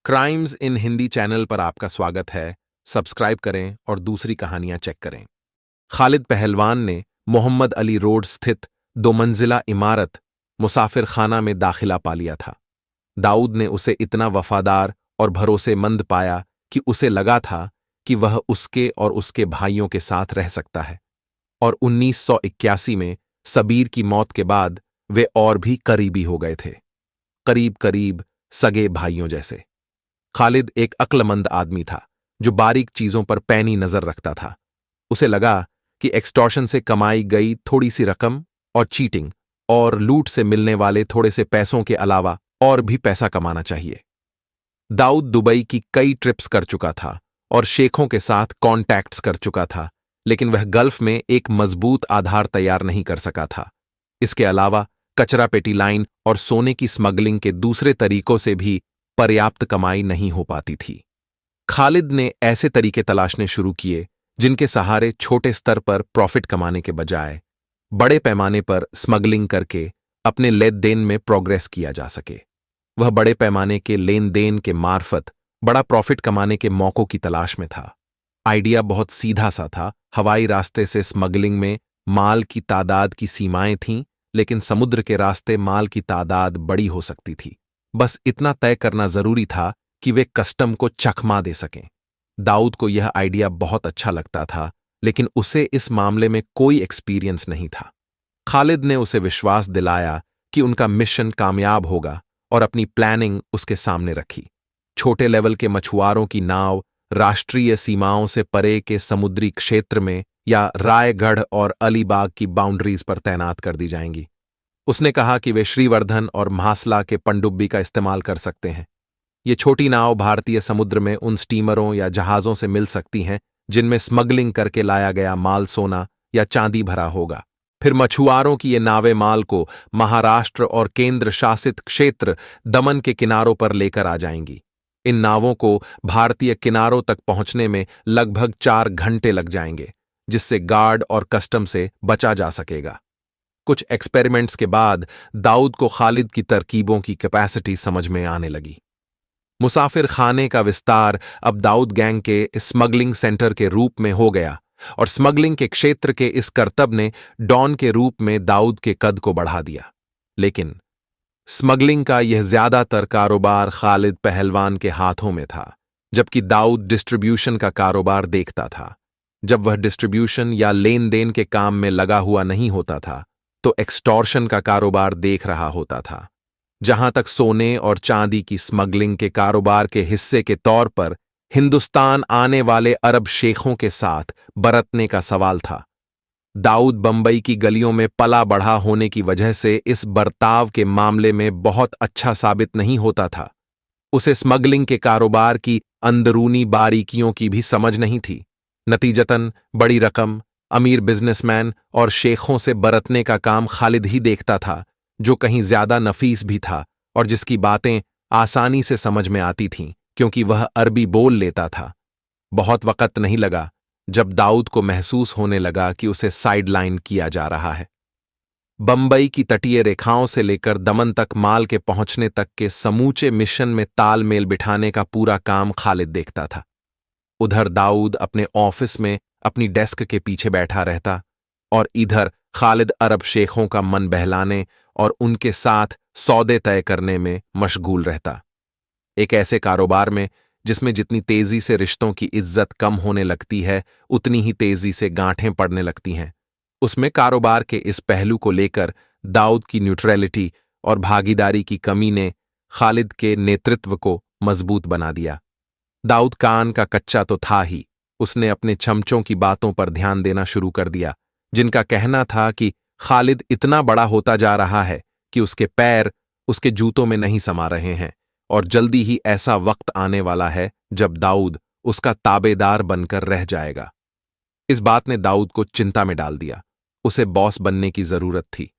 Crimes इन Hindi channel पर आपका स्वागत है। सब्सक्राइब करें और दूसरी कहानियां चेक करें। खालिद पहलवान ने मोहम्मद अली रोड स्थित 2 मंजिला इमारत मुसाफिर खाना में दाखिला पा लिया था। दाऊद ने उसे इतना वफादार और भरोसेमंद पाया कि उसे लगा था कि वह उसके और उसके भाइयों के साथ रह सकता है। और 1981 में सबीर की मौत के बाद वे और भी करीबी हो गए थे, करीब करीब सगे भाइयों जैसे। खालिद एक अक्लमंद आदमी था जो बारीक चीजों पर पैनी नजर रखता था। उसे लगा कि एक्सटॉर्शन से कमाई गई थोड़ी सी रकम और चीटिंग और लूट से मिलने वाले थोड़े से पैसों के अलावा और भी पैसा कमाना चाहिए। दाऊद दुबई की कई ट्रिप्स कर चुका था और शेखों के साथ कॉन्टैक्ट्स कर चुका था, लेकिन वह गल्फ में एक मजबूत आधार तैयार नहीं कर सका था। इसके अलावा कचरा पेटी लाइन और सोने की स्मगलिंग के दूसरे तरीकों से भी पर्याप्त कमाई नहीं हो पाती थी। खालिद ने ऐसे तरीके तलाशने शुरू किए जिनके सहारे छोटे स्तर पर प्रॉफिट कमाने के बजाय बड़े पैमाने पर स्मगलिंग करके अपने लेन देन में प्रोग्रेस किया जा सके। वह बड़े पैमाने के लेन देन के मार्फत बड़ा प्रॉफिट कमाने के मौकों की तलाश में था। आइडिया बहुत सीधा सा था। हवाई रास्ते से स्मगलिंग में माल की तादाद की सीमाएं थीं, लेकिन समुद्र के रास्ते माल की तादाद बड़ी हो सकती थी। बस इतना तय करना जरूरी था कि वे कस्टम को चकमा दे सकें। दाऊद को यह आइडिया बहुत अच्छा लगता था, लेकिन उसे इस मामले में कोई एक्सपीरियंस नहीं था। खालिद ने उसे विश्वास दिलाया कि उनका मिशन कामयाब होगा और अपनी प्लानिंग उसके सामने रखी। छोटे लेवल के मछुआरों की नाव राष्ट्रीय सीमाओं से परे के समुद्री क्षेत्र में या रायगढ़ और अलीबाग की बाउंड्रीज पर तैनात कर दी जाएंगी। उसने कहा कि वे श्रीवर्धन और म्हासला के पनडुब्बी का इस्तेमाल कर सकते हैं। ये छोटी नाव भारतीय समुद्र में उन स्टीमरों या जहाज़ों से मिल सकती हैं जिनमें स्मगलिंग करके लाया गया माल सोना या चांदी भरा होगा। फिर मछुआरों की ये नावें माल को महाराष्ट्र और केंद्र शासित क्षेत्र दमन के किनारों पर लेकर आ जाएंगी। इन नावों को भारतीय किनारों तक पहुंचने में लगभग 4 घंटे लग जाएंगे, जिससे गार्ड और कस्टम से बचा जा सकेगा। कुछ एक्सपेरिमेंट्स के बाद दाऊद को खालिद की तरकीबों की कैपेसिटी समझ में आने लगी। मुसाफिर खाने का विस्तार अब दाऊद गैंग के स्मगलिंग सेंटर के रूप में हो गया और स्मगलिंग के क्षेत्र के इस करतब ने डॉन के रूप में दाऊद के कद को बढ़ा दिया। लेकिन स्मगलिंग का यह ज्यादातर कारोबार खालिद पहलवान के हाथों में था, जबकि दाऊद डिस्ट्रीब्यूशन का कारोबार देखता था। जब वह डिस्ट्रीब्यूशन या लेन देन के काम में लगा हुआ नहीं होता था, तो एक्सटॉर्शन का कारोबार देख रहा होता था। जहां तक सोने और चांदी की स्मगलिंग के कारोबार के हिस्से के तौर पर हिंदुस्तान आने वाले अरब शेखों के साथ बरतने का सवाल था, दाऊद बंबई की गलियों में पला बढ़ा होने की वजह से इस बर्ताव के मामले में बहुत अच्छा साबित नहीं होता था। उसे स्मगलिंग के कारोबार की अंदरूनी बारीकियों की भी समझ नहीं थी। नतीजतन बड़ी रकम, अमीर बिजनेसमैन और शेखों से बरतने का काम खालिद ही देखता था, जो कहीं ज्यादा नफीस भी था और जिसकी बातें आसानी से समझ में आती थीं क्योंकि वह अरबी बोल लेता था। बहुत वक्त नहीं लगा जब दाऊद को महसूस होने लगा कि उसे साइडलाइन किया जा रहा है। बंबई की तटीय रेखाओं से लेकर दमन तक माल के पहुंचने तक के समूचे मिशन में तालमेल बिठाने का पूरा काम खालिद देखता था। उधर दाऊद अपने ऑफिस में अपनी डेस्क के पीछे बैठा रहता और इधर खालिद अरब शेखों का मन बहलाने और उनके साथ सौदे तय करने में मशगूल रहता। एक ऐसे कारोबार में जिसमें जितनी तेजी से रिश्तों की इज्जत कम होने लगती है, उतनी ही तेजी से गांठें पड़ने लगती हैं, उसमें कारोबार के इस पहलू को लेकर दाऊद की न्यूट्रलिटी और भागीदारी की कमी ने खालिद के नेतृत्व को मजबूत बना दिया। दाऊद कान का कच्चा तो था ही, उसने अपने चमचों की बातों पर ध्यान देना शुरू कर दिया, जिनका कहना था कि खालिद इतना बड़ा होता जा रहा है कि उसके पैर उसके जूतों में नहीं समा रहे हैं और जल्दी ही ऐसा वक्त आने वाला है जब दाऊद उसका ताबेदार बनकर रह जाएगा। इस बात ने दाऊद को चिंता में डाल दिया। उसे बॉस बनने की जरूरत थी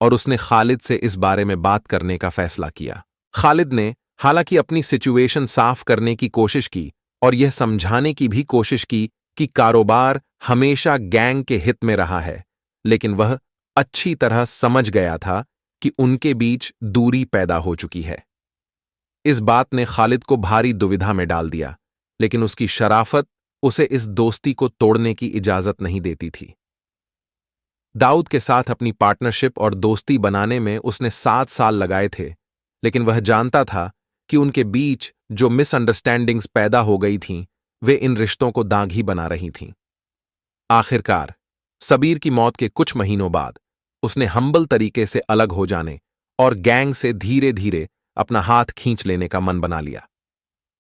और उसने खालिद से इस बारे में बात करने का फैसला किया। खालिद ने हालांकि अपनी सिचुएशन साफ करने की कोशिश की और यह समझाने की भी कोशिश की कि कारोबार हमेशा गैंग के हित में रहा है, लेकिन वह अच्छी तरह समझ गया था कि उनके बीच दूरी पैदा हो चुकी है। इस बात ने खालिद को भारी दुविधा में डाल दिया, लेकिन उसकी शराफत उसे इस दोस्ती को तोड़ने की इजाजत नहीं देती थी। दाऊद के साथ अपनी पार्टनरशिप और दोस्ती बनाने में उसने 7 साल लगाए थे, लेकिन वह जानता था कि उनके बीच जो मिसअंडरस्टैंडिंग्स पैदा हो गई थीं, वे इन रिश्तों को दागी बना रही थीं। आखिरकार सबीर की मौत के कुछ महीनों बाद उसने हम्बल तरीके से अलग हो जाने और गैंग से धीरे धीरे अपना हाथ खींच लेने का मन बना लिया।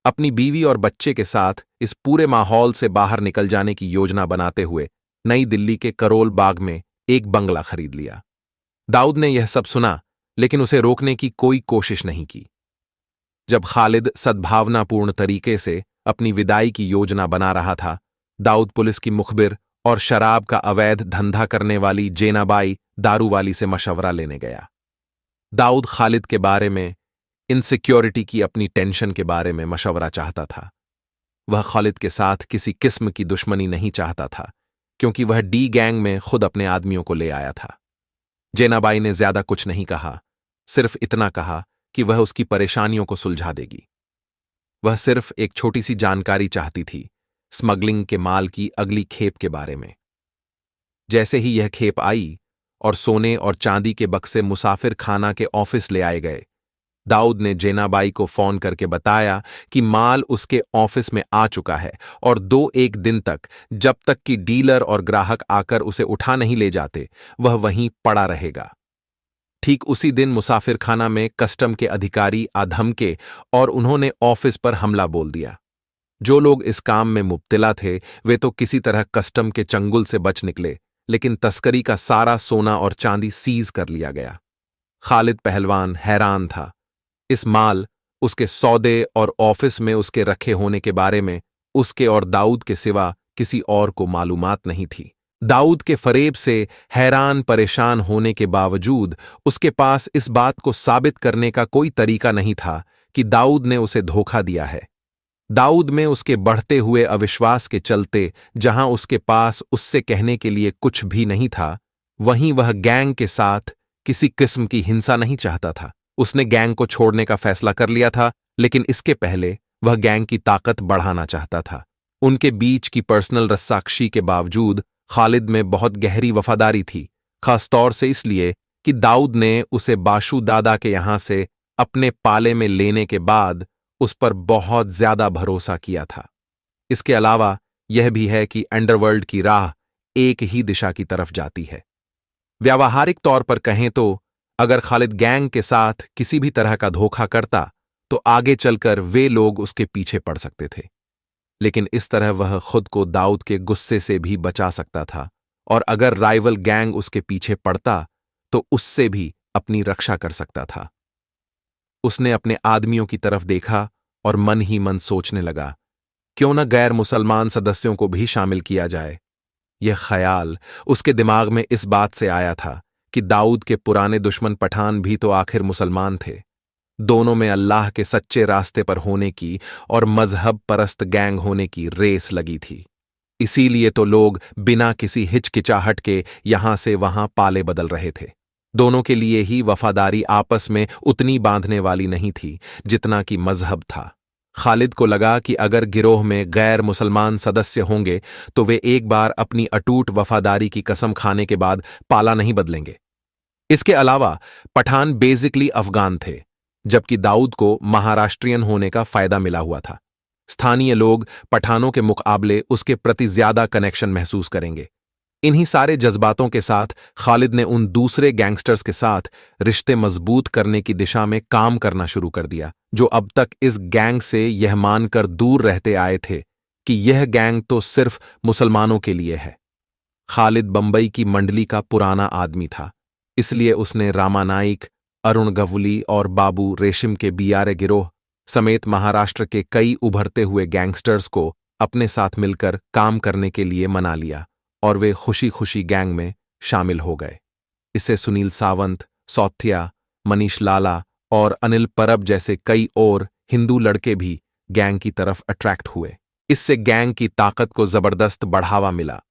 अपनी बीवी और बच्चे के साथ इस पूरे माहौल से बाहर निकल जाने की योजना बनाते हुए नई दिल्ली के करोल बाग में एक बंगला खरीद लिया। दाऊद ने यह सब सुना, लेकिन उसे रोकने की कोई कोशिश नहीं की। जब खालिद सद्भावनापूर्ण तरीके से अपनी विदाई की योजना बना रहा था, दाऊद पुलिस की मुखबिर और शराब का अवैध धंधा करने वाली जेनाबाई दारूवाली से मशवरा लेने गया। दाऊद खालिद के बारे में, इनसिक्योरिटी की अपनी टेंशन के बारे में मशवरा चाहता था। वह खालिद के साथ किसी किस्म की दुश्मनी नहीं चाहता था, क्योंकि वह डी गैंग में खुद अपने आदमियों को ले आया था। जेनाबाई ने ज्यादा कुछ नहीं कहा, सिर्फ इतना कहा कि वह उसकी परेशानियों को सुलझा देगी। वह सिर्फ एक छोटी सी जानकारी चाहती थी, स्मगलिंग के माल की अगली खेप के बारे में। जैसे ही यह खेप आई और सोने और चांदी के बक्से मुसाफिर खाना के ऑफिस ले आए गए, दाऊद ने जेनाबाई को फोन करके बताया कि माल उसके ऑफिस में आ चुका है और 2-1 दिन तक, जब तक कि डीलर और ग्राहक आकर उसे उठा नहीं ले जाते, वह वहीं पड़ा रहेगा। ठीक उसी दिन मुसाफिर खाना में कस्टम के अधिकारी आ धमके और उन्होंने ऑफिस पर हमला बोल दिया। जो लोग इस काम में मुब्तिला थे, वे तो किसी तरह कस्टम के चंगुल से बच निकले, लेकिन तस्करी का सारा सोना और चांदी सीज कर लिया गया। खालिद पहलवान हैरान था। इस माल, उसके सौदे और ऑफिस में उसके रखे होने के बारे में उसके और दाऊद के सिवा किसी और को मालूमात नहीं थी। दाऊद के फरेब से हैरान परेशान होने के बावजूद उसके पास इस बात को साबित करने का कोई तरीका नहीं था कि दाऊद ने उसे धोखा दिया है। दाऊद में उसके बढ़ते हुए अविश्वास के चलते जहां उसके पास उससे कहने के लिए कुछ भी नहीं था, वहीं वह गैंग के साथ किसी किस्म की हिंसा नहीं चाहता था। उसने गैंग को छोड़ने का फैसला कर लिया था, लेकिन इसके पहले वह गैंग की ताकत बढ़ाना चाहता था। उनके बीच की पर्सनल रस्साकशी के बावजूद खालिद में बहुत गहरी वफादारी थी, खासतौर से इसलिए कि दाऊद ने उसे बाशू दादा के यहां से अपने पाले में लेने के बाद उस पर बहुत ज्यादा भरोसा किया था। इसके अलावा यह भी है कि अंडरवर्ल्ड की राह एक ही दिशा की तरफ जाती है। व्यावहारिक तौर पर कहें तो अगर खालिद गैंग के साथ किसी भी तरह का धोखा करता, तो आगे चलकर वे लोग उसके पीछे पड़ सकते थे, लेकिन इस तरह वह खुद को दाऊद के गुस्से से भी बचा सकता था, और अगर राइवल गैंग उसके पीछे पड़ता तो उससे भी अपनी रक्षा कर सकता था। उसने अपने आदमियों की तरफ देखा और मन ही मन सोचने लगा, क्यों न गैर मुसलमान सदस्यों को भी शामिल किया जाए। यह ख्याल उसके दिमाग में इस बात से आया था कि दाऊद के पुराने दुश्मन पठान भी तो आखिर मुसलमान थे। दोनों में अल्लाह के सच्चे रास्ते पर होने की और मजहब परस्त गैंग होने की रेस लगी थी। इसीलिए तो लोग बिना किसी हिचकिचाहट के यहां से वहां पाले बदल रहे थे। दोनों के लिए ही वफादारी आपस में उतनी बांधने वाली नहीं थी जितना कि मजहब था। खालिद को लगा कि अगर गिरोह में गैर मुसलमान सदस्य होंगे तो वे एक बार अपनी अटूट वफादारी की कसम खाने के बाद पाला नहीं बदलेंगे। इसके अलावा पठान बेसिकली अफगान थे, जबकि दाऊद को महाराष्ट्रियन होने का फायदा मिला हुआ था। स्थानीय लोग पठानों के मुकाबले उसके प्रति ज्यादा कनेक्शन महसूस करेंगे। इन्हीं सारे जज्बातों के साथ खालिद ने उन दूसरे गैंगस्टर्स के साथ रिश्ते मजबूत करने की दिशा में काम करना शुरू कर दिया, जो अब तक इस गैंग से यह मानकर दूर रहते आए थे कि यह गैंग तो सिर्फ मुसलमानों के लिए है। खालिद बंबई की मंडली का पुराना आदमी था, इसलिए उसने रामा नाइक, अरुण गवली और बाबू रेशिम के बियारे गिरोह समेत महाराष्ट्र के कई उभरते हुए गैंगस्टर्स को अपने साथ मिलकर काम करने के लिए मना लिया और वे खुशी खुशी गैंग में शामिल हो गए। इससे सुनील सावंत, सौथिया, मनीष लाला और अनिल परब जैसे कई और हिंदू लड़के भी गैंग की तरफ अट्रैक्ट हुए। इससे गैंग की ताकत को जबरदस्त बढ़ावा मिला,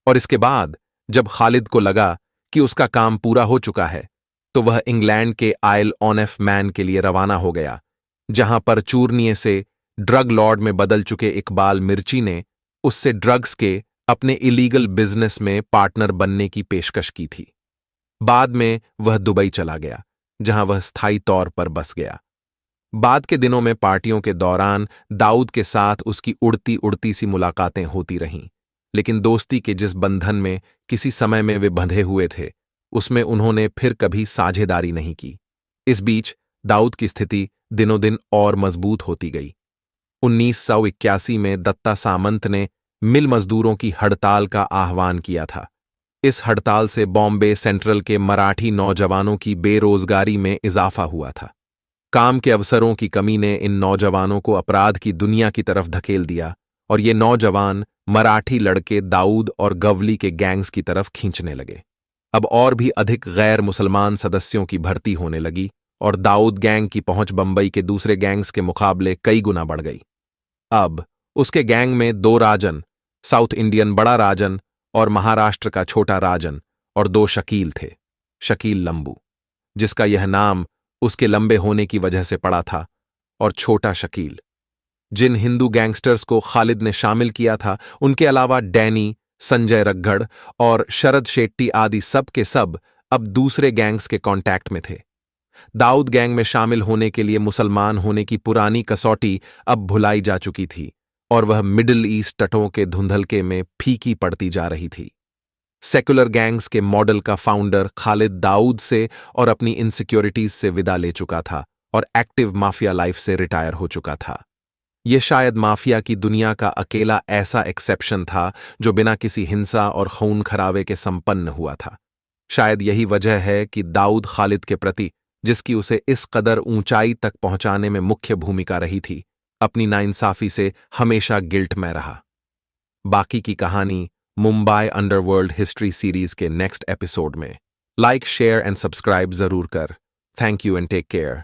और इसके बाद जब खालिद को लगा कि उसका काम पूरा हो चुका है, तो वह इंग्लैंड के आइल ऑन ऑफ मैन के लिए रवाना हो गया, जहां परचूरनीय से ड्रग लॉर्ड में बदल चुके इकबाल मिर्ची ने उससे ड्रग्स के अपने इलीगल बिजनेस में पार्टनर बनने की पेशकश की थी। बाद में वह दुबई चला गया, जहां वह स्थायी तौर पर बस गया। बाद के दिनों में पार्टियों के दौरान दाऊद के साथ उसकी उड़ती उड़ती सी मुलाकातें होती रहीं, लेकिन दोस्ती के जिस बंधन में किसी समय में वे बंधे हुए थे, उसमें उन्होंने फिर कभी साझेदारी नहीं की। इस बीच दाऊद की स्थिति दिनों दिन और मजबूत होती गई। 1981 में दत्ता सामंत ने मिल मजदूरों की हड़ताल का आह्वान किया था। इस हड़ताल से बॉम्बे सेंट्रल के मराठी नौजवानों की बेरोजगारी में इजाफा हुआ था। काम के अवसरों की कमी ने इन नौजवानों को अपराध की दुनिया की तरफ धकेल दिया और ये नौजवान मराठी लड़के दाऊद और गवली के गैंग्स की तरफ खींचने लगे। अब और भी अधिक गैर मुसलमान सदस्यों की भर्ती होने लगी और दाऊद गैंग की पहुंच बंबई के दूसरे गैंग्स के मुकाबले कई गुना बढ़ गई। अब उसके गैंग में 2 राजन, साउथ इंडियन बड़ा राजन और महाराष्ट्र का छोटा राजन, और 2 शकील थे। शकील लंबू, जिसका यह नाम उसके लंबे होने की वजह से पड़ा था, और छोटा शकील। जिन हिंदू गैंगस्टर्स को खालिद ने शामिल किया था, उनके अलावा डैनी, संजय रग्घड़ और शरद शेट्टी आदि सब के सब अब दूसरे गैंग्स के कांटेक्ट में थे। दाऊद गैंग में शामिल होने के लिए मुसलमान होने की पुरानी कसौटी अब भुलाई जा चुकी थी और वह मिडिल ईस्ट तटों के धुंधलके में फीकी पड़ती जा रही थी। सेकुलर गैंग्स के मॉडल का फाउंडर खालिद दाऊद से और अपनी इनसिक्योरिटीज से विदा ले चुका था और एक्टिव माफिया लाइफ से रिटायर हो चुका था। यह शायद माफिया की दुनिया का अकेला ऐसा एक्सेप्शन था जो बिना किसी हिंसा और खून खराबे के संपन्न हुआ था। शायद यही वजह है कि दाऊद खालिद के प्रति, जिसकी उसे इस कदर ऊंचाई तक पहुंचाने में मुख्य भूमिका रही थी, अपनी नाइंसाफी से हमेशा गिल्ट में रहा। बाकी की कहानी मुंबई अंडरवर्ल्ड हिस्ट्री सीरीज के नेक्स्ट एपिसोड में। लाइक, शेयर एंड सब्सक्राइब जरूर कर। Thank you and take care.